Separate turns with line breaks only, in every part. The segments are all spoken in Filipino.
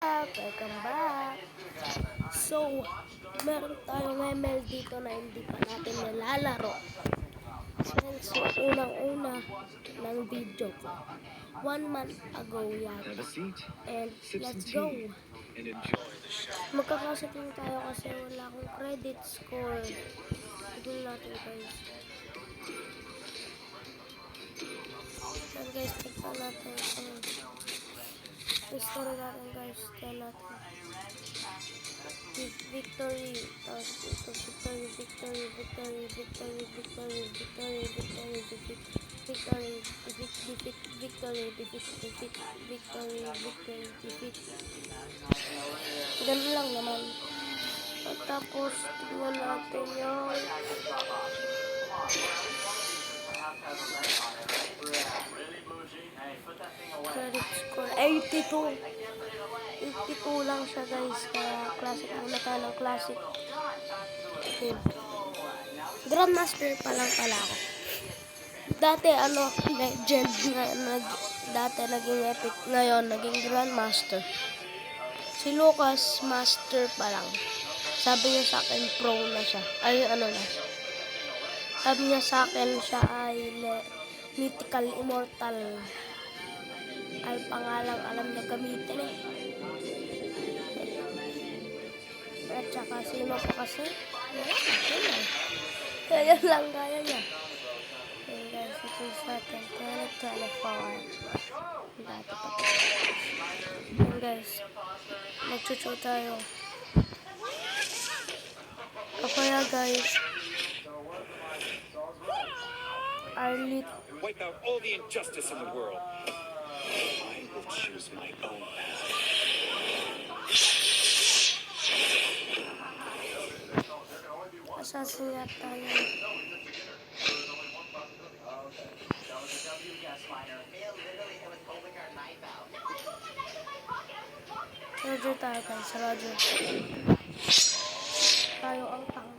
back! Welcome back! So, meron tayong ML dito na hindi pa natin nilalaro. So, unang-una ng video ko. 1 month ago yan. And let's go! Magkakasit lang tayo kasi wala akong credit score. Tignan natin guys. Yan guys, tignan natin ang history natin guys. Tignan natin. Victory, victory, victory, victory, victory, victory, victory, victory, victory, victory, victory, victory, defeat. Ganun lang naman. At tapos, tingnan natin yung credit score. 82. 82 lang siya guys. Kaya classic muna tayo ng classic. Okay. Grandmaster pa lang pala ako. Dati legend dati naging epic, ngayon naging grandmaster. Si Lucas master pa lang. Sabi niya sa akin pro na siya. Ay na. Sabi niya sa akin siya ay mythical immortal. Ay pangalang alam niya gamitin eh. At saka sino pa kasi? Kaya lang kaya niya. Okay guys, ito sa atin. 2024. Dati pa ito. And guys, magchuchu tayo. Kaya guys, Arlit.
Wipe out all the injustice in the world. I will choose my own path.
Assassin yata tayo. Roger tayo guys, Roger. Tayo ang tank.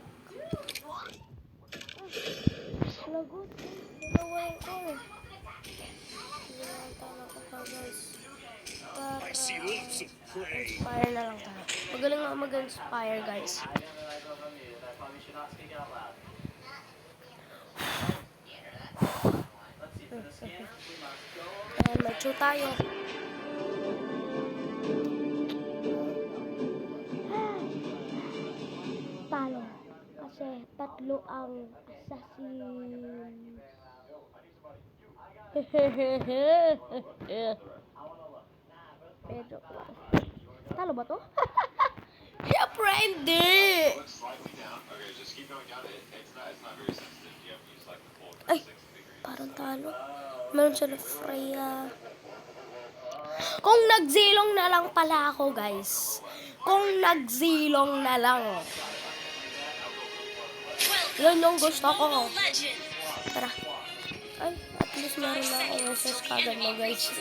Lagot. Ginawin ko eh. Ginawin tayo pa guys.
I see lots of prey.
Inspire na lang tayo. Magaling nga mag-inspire guys. Ayan, mag-shoot tayo. Talo. Kasi tatlo ang assassin. Pero, talo ba to? Siyempre hindi! Ay, parang talo. Meron siya na Freya. Kung nagzilong na lang pala ako, guys. Kung nagzilong na lang. Yun yung gusto ko. Tara. Ay, at least meron na ako SS kagad mo, guys.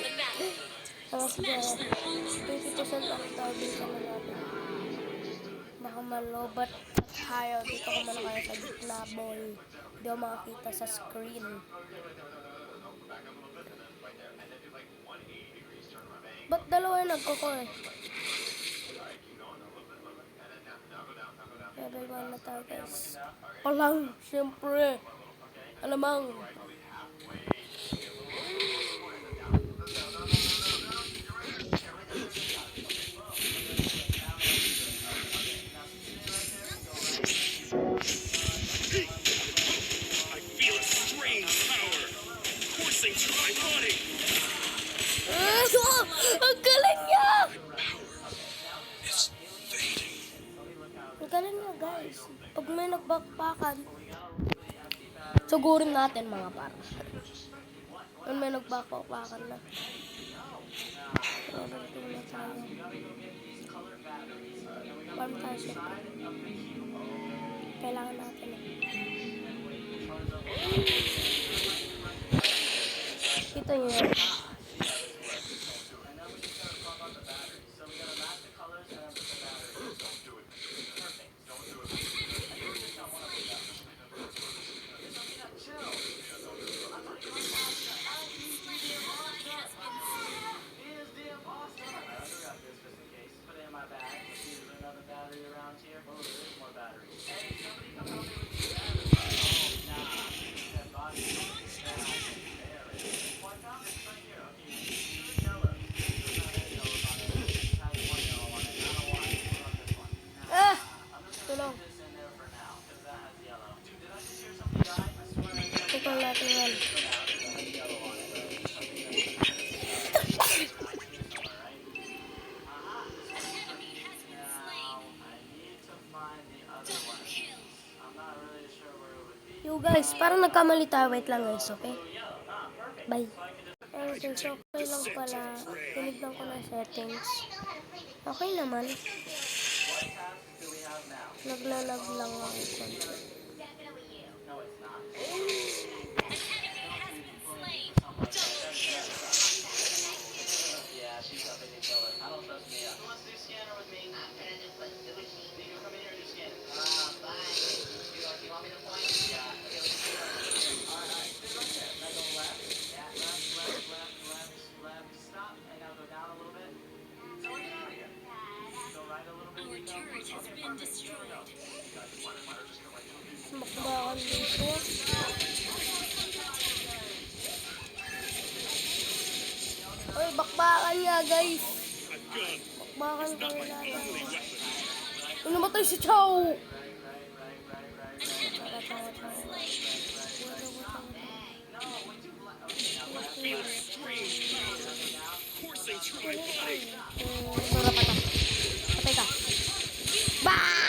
Sige, 20% ang target ka na natin. Baka malobat tayo. Dito ko muna kaya sa gitna, boy. Hindi ako makakita sa screen. Ba't dalawa yung nagkoko eh? Level 1 na tayo guys. Palang, syempre. Alamang. Ang galing niya! Ang galing niya guys. Pag may nagbakbakan, sugurin natin mga par. Pag may nagbakbakan na. Roberto na tayo. Farm tayo siya. Kailangan natin eh. Kita nyo yan. Ah! Tulong. Tukol natin yan. Yo guys, parang nagkamali tayo. Wait lang guys, okay? Bye. Ayun, so okay lang pala. Tinignan ko na settings. Okay naman. Naglalag lang ako konti. Bakbakan dito. Oy, bakbakan niya guys. Bakbakan ko natin. Namatay si Chow. Patay ka. Bah!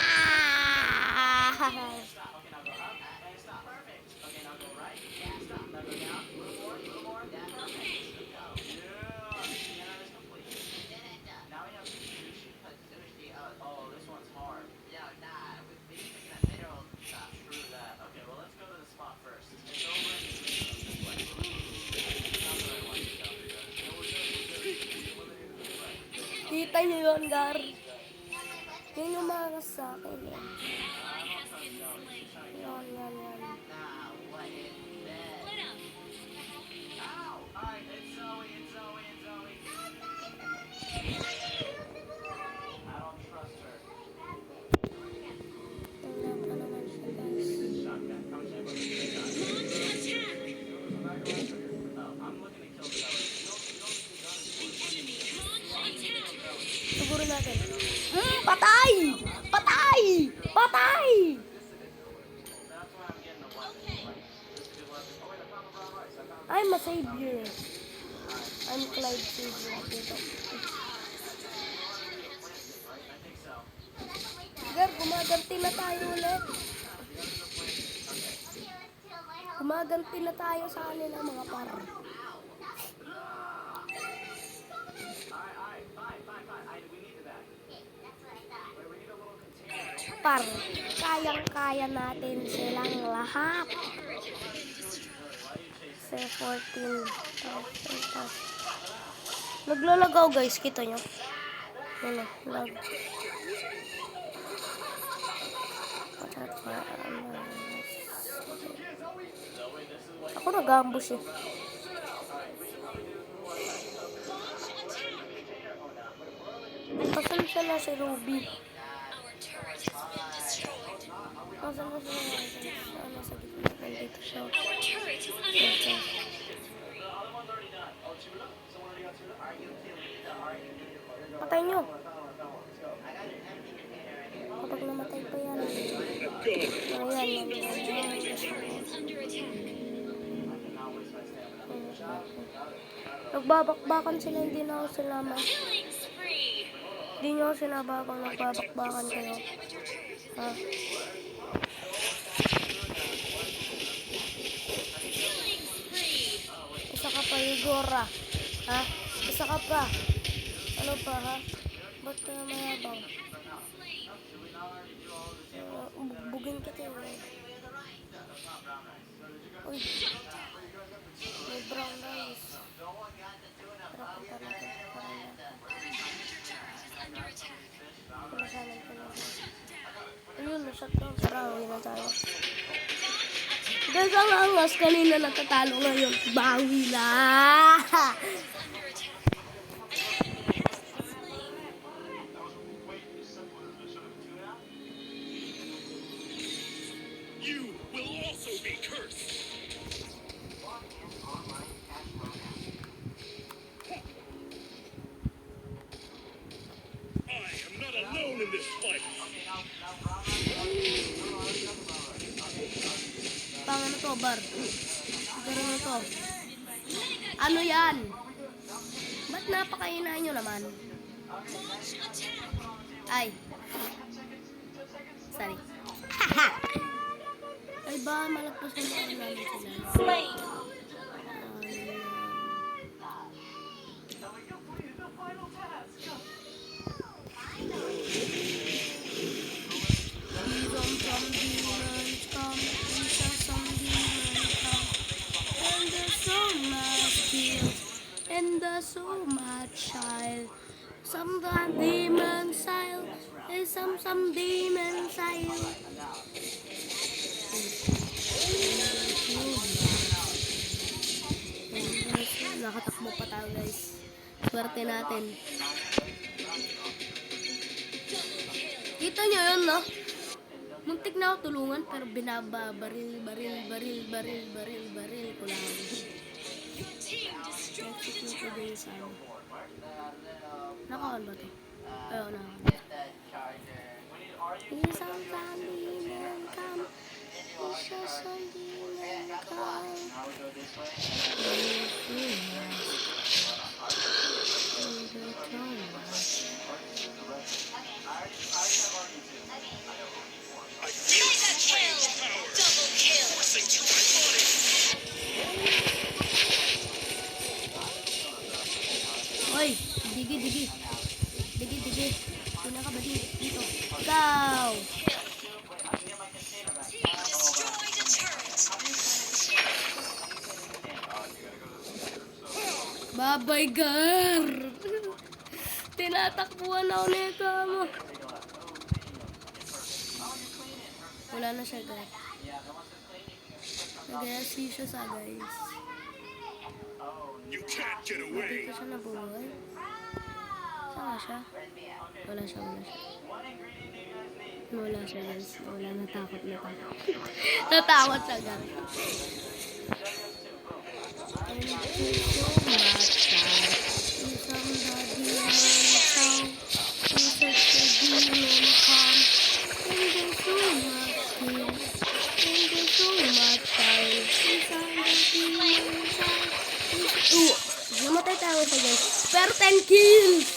Kita niyo yun, Gar. Yun yung mga sa akin eh. Yan, yan, yan. Wala pa naman siya, guys. Siguro natin. Patay! Patay! Patay! I'm a savior. I'm Clyde Savior. Dito. Gar, gumaganti na tayo ulit. Gumaganti na tayo sa kanila mga par. Par, kayang-kaya natin silang lahat. Sa 14,000. Naglalagaw guys, kita nyo. Ano, lag. Ako nag-ambush eh. Pasan siya na si Ruby. Pasan na siya na sa gitna. Nandito siya. Patay nyo. Kapag namatay pa yan. Ayan, nagbabakbakan sila, hindi na ako sinama. Hindi nyo ako sinabakang nagbabakbakan kayo. Ha? Isa ka pa, Igora. Ha? Isa ka pa. Ano pa, ha? Ba't ka na mayabang? Bugin kita yun. Uy. May brown rice. Tara, punta natin. Pinasalan ko lang. Ayun, nasat lang. Tara, uwi na tayo. Guys, ang angas. Kanina natatalo ngayon. Bawi na.
in this fight.
Pang ano to, bar? Gano'n to. Ano yan? Ba't napakainaan nyo naman? Ay. Sorry. Ay ba, malagpasan mo namin sila. Some demons come, some demons come, and there's so much guilt, and there's so much child. Some demons style, and some demons style. Nakatakbo pa tayo guys. Swerte natin. Kita nyo yun, no? Muntik na ako tulungan pero baril ko lang. Execute ko din sa ano. Nakaon ba ito? Ayaw na. Isang demon come. Isang demon come. Hoy, digi. Sino ka ba dito? Ikaw! Babay, Gar! Tinatakbuhan ako nito mo. Wala na siya, Gar. Nag-ayasi siya sa guys.
You can't get away.
Dito siya nabuhay. Saan siya? Wala siya. Wala siya guys. Wala, natakot. Natakot siya guys. And so much time. Somebody on town. Such a demon come. And there's so much fear. And there's so much time. Somebody on town. Namatay tayo sa guys. Pero 10 kills!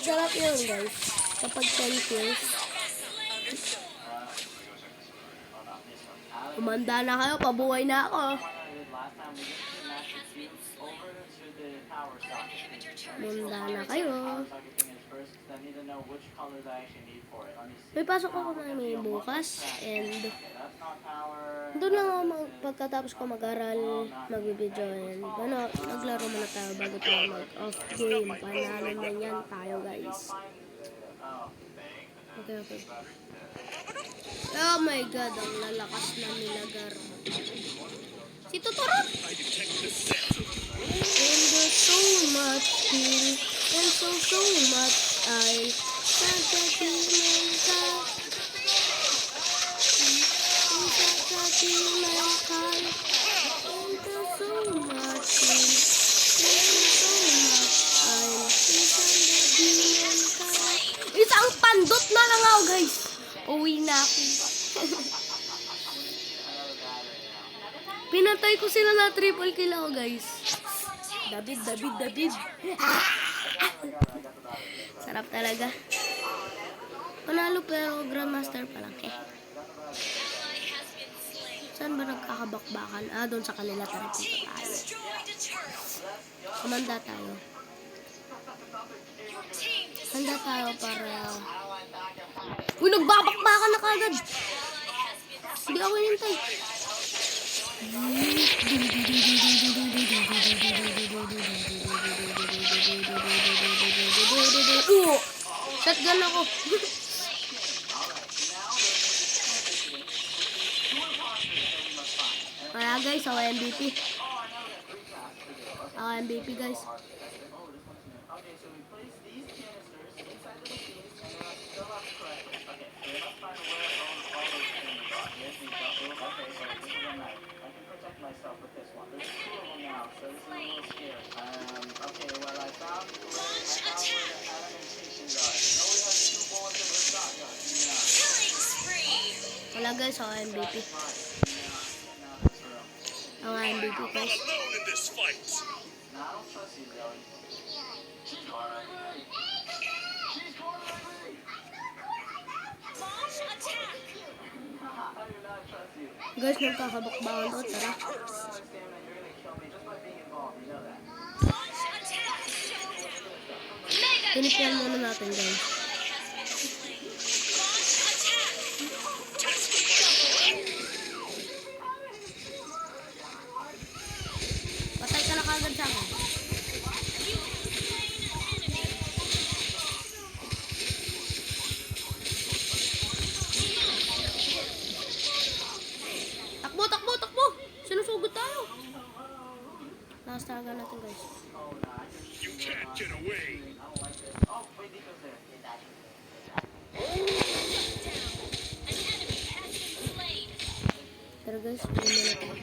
Sarap yun guys. Kapag 10 kills. Umanda na kayo. Pabuhay na ako. Umanda na kayo. May pasok ako na bukas. And doon lang ako pagkatapos ko mag-aral, mag-video, and naglaro muna tayo bago tayo mag-off game. Panalo na yan tayo guys. Okay. Oh my god, ang lalakas na nilagar. Si Totorot! And there's so much skill, and so much I isang pandot na lang ako guys. Uwi na ako. Pinatay ko sila na triple kill ako guys. David. Sarap talaga. Panalo pero Grandmaster pa lang. Saan ba nagkakabakbakan? Doon sa kanila. Tara, punta tayo. Kumanda tayo. Handa tayo para... Uy, nagbabakbakan na kagad! Hindi ako hinintay. Shotgun ako. Kaya guys, ako MVP. Ako MVP guys. Wala guys, ako MVP. Ako MVP
Not
guys.
alone in this fight.
Guys, nagkakabakbakan to. Tara. Pinipyan muna natin guys. Patay ka na kagad sa akin. Takbo, takbo, takbo! Sinusugod tayo. Last talaga natin guys.
You can't get away.
Tara guys, bumili na tayo.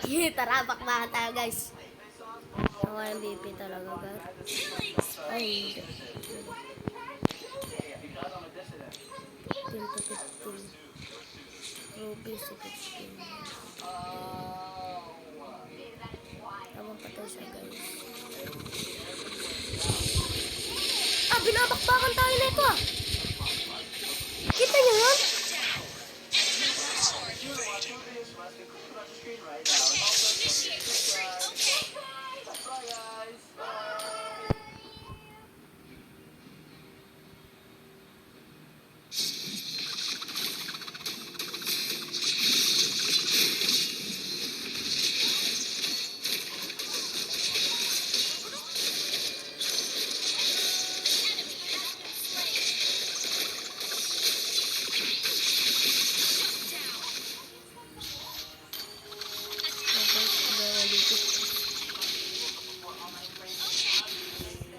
Okay. Tara, bakbakan tayo guys. Ako MVP talaga guys. Ay, hindi. 10 to 15. Ruby sa 15. Habang patay siya guys. Ah, binabakbakan tayo na ito ah. Kita niyo yun?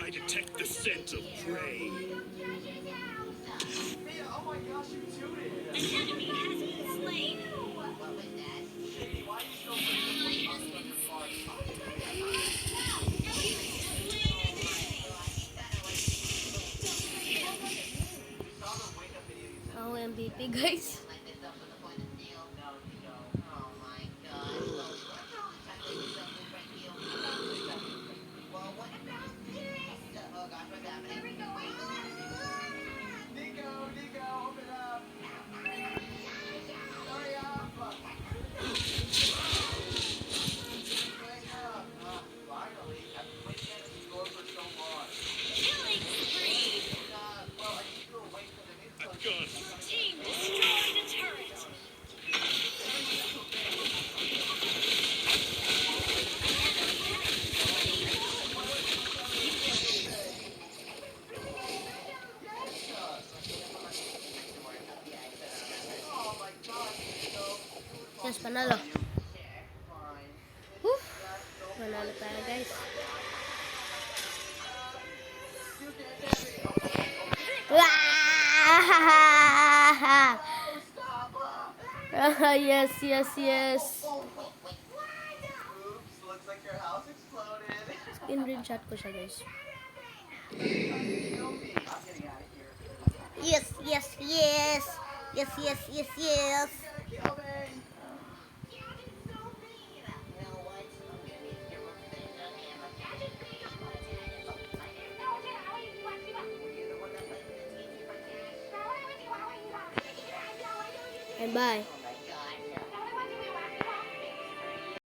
I detect the scent of prey.
Ako MVP guys.
A gun.
Team destroyed a turret.
Yes, panalo. Woo! Panalo tayo guys. Yes, yes, yes. Screenshot ko siya guys. Yes, yes, yes. Yes, yes, yes, yes. And bye.